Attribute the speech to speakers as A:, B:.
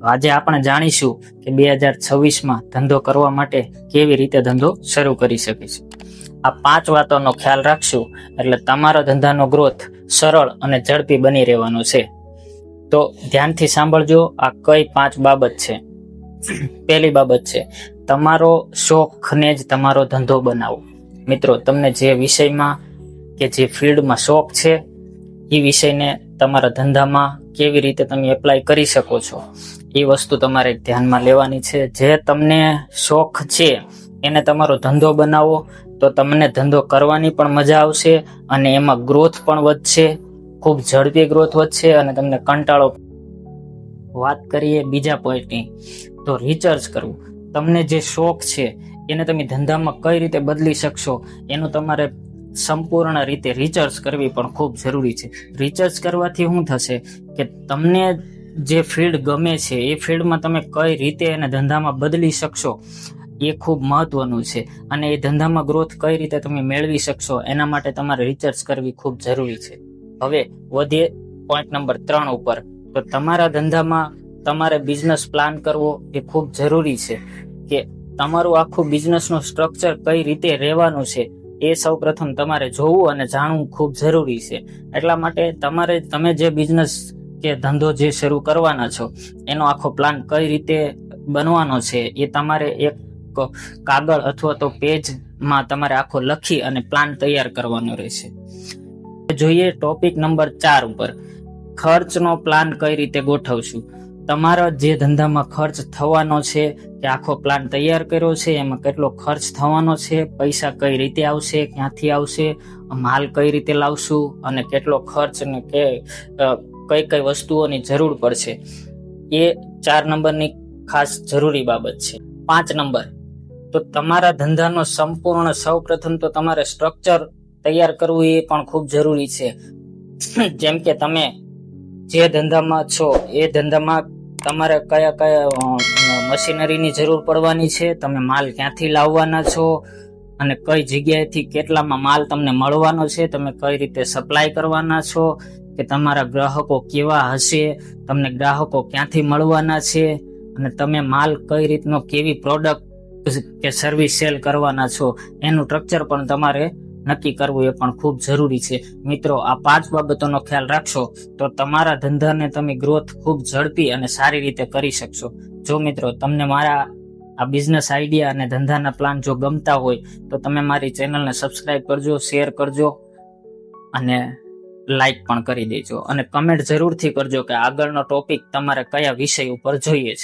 A: આજે આપણે જાણીશું કે 2026માં ધંધો કરવા માટે કેવી રીતે ધંધો શરૂ કરી શકીશું। આ 5 વાતોનો ખ્યાલ રાખશું એટલે તમારો ધંધાનો ગ્રોથ સરળ અને ઝડપી બની રહેવાનો છે। તો ધ્યાનથી સાંભળજો, આ કઈ 5 બાબત છે। પહેલી બાબત છે તમારો શોખને જ તમારો ધંધો બનાવો। મિત્રો, તમને જે વિષયમાં કે જે ફિલ્ડમાં શોખ છે એ વિષયને તમારા ધંધામાં કેવી રીતે તમે એપ્લાય કરી શકો છો એ વસ્તુ તમારે ધ્યાનમાં લેવાની છે। જે તમને શોખ છે એને તમારો ધંધો બનાવો તો તમને ધંધો કરવાની પણ મજા આવશે અને એમાં ગ્રોથ પણ વધશે, ખૂબ ઝડપી ગ્રોથ વધશે અને તમને કંટાળો। વાત કરીએ બીજા પોઈન્ટની, તો રિસર્ચ કરવું। તમને જે શોખ છે એને તમે ધંધામાં કઈ રીતે બદલી શકશો એનું તમારે સંપૂર્ણ રીતે રિસર્ચ કરવી પણ ખૂબ જરૂરી છે। રિસર્ચ કરવાથી શું થશે કે તમને જે ફિલ્ડ ગમે છે એ ફિલ્ડમાં તમે કઈ રીતે એને ધંધામાં બદલી શકશો એ ખૂબ મહત્વનું છે અને એ ધંધામાં ગ્રોથ કઈ રીતે તમે મેળવી શકશો એના માટે તમારે રિસર્ચ કરવી ખૂબ જરૂરી છે। હવે વધીએ પોઈન્ટ નંબર 3 ઉપર, તો તમારા ધંધામાં તમારે બિઝનેસ પ્લાન કરવો એ ખૂબ જરૂરી છે કે તમારું આખું બિઝનેસનું સ્ટ્રક્ચર કઈ રીતે રહેવાનું છે એ સૌ પ્રથમ તમારે જોવું અને જાણવું ખૂબ જરૂરી છે। એટલા માટે તમે જે બિઝનેસ કે ધંધો જે શરૂ કરવાના છો એનો આખો પ્લાન કઈ રીતે બનવાનો છે એ તમારે એક કાગળ અથવા તો પેજમાં તમારે આખો લખી અને પ્લાન તૈયાર કરવાનો રહેશે। જોઈએ ટોપિક નંબર 4 ઉપર, ખર્ચનો પ્લાન કઈ રીતે ગોઠવશું। તમારા જે ધંધામાં ખર્ચ થવાનો છે કે આખો પ્લાન તૈયાર કર્યો છે, એમાં કેટલો ખર્ચ થવાનો છે, પૈસા કઈ રીતે આવશે, ક્યાંથી આવશે, માલ કઈ રીતે લાવશું અને કેટલો ખર્ચ ને કઈ કઈ વસ્તુઓની જરૂર પડશે, એ 4 નંબરની ખાસ જરૂરી બાબત છે। 5 નંબર, તો તમારા ધંધાનો સંપૂર્ણ સૌ પ્રથમ તો તમારે સ્ટ્રક્ચર તૈયાર કરવું એ પણ ખૂબ જરૂરી છે। જેમ કે તમે જે ધંધામાં છો એ ધંધામાં તમારે કયા કયા મશીનરીની જરૂર પડવાની છે, તમે માલ ક્યાંથી લાવવાના છો અને કઈ જગ્યાએથી કેટલામાં માલ તમને મળવાનો છે, તમે કઈ રીતે સપ્લાય કરવાના છો, કે તમારા ગ્રાહકો કેવા હશે, તમને ગ્રાહકો ક્યાંથી મળવાના છે અને તમે માલ કઈ રીતનો કેવી પ્રોડક્ટ કે સર્વિસ સેલ કરવાના છો એનું સ્ટ્રક્ચર પણ તમારે નક્કી કરવું એ પણ ખૂબ જરૂરી છે। મિત્રો, આ 5 બાબતોનો ખ્યાલ રાખશો તો તમારા ધંધાને તમે ગ્રોથ ખૂબ ઝડપી અને સારી રીતે કરી શકશો। જો મિત્રો તમને મારા આ બિઝનેસ આઈડિયા અને ધંધાના પ્લાન જો ગમતા હોય તો તમે મારી ચેનલને સબસ્ક્રાઇબ કરજો, શેર કરજો અને લાઈક પણ કરી દેજો અને કમેન્ટ જરૂરથી કરજો કે આગળનો ટોપિક તમારે કયા વિષય ઉપર જોઈએ છે।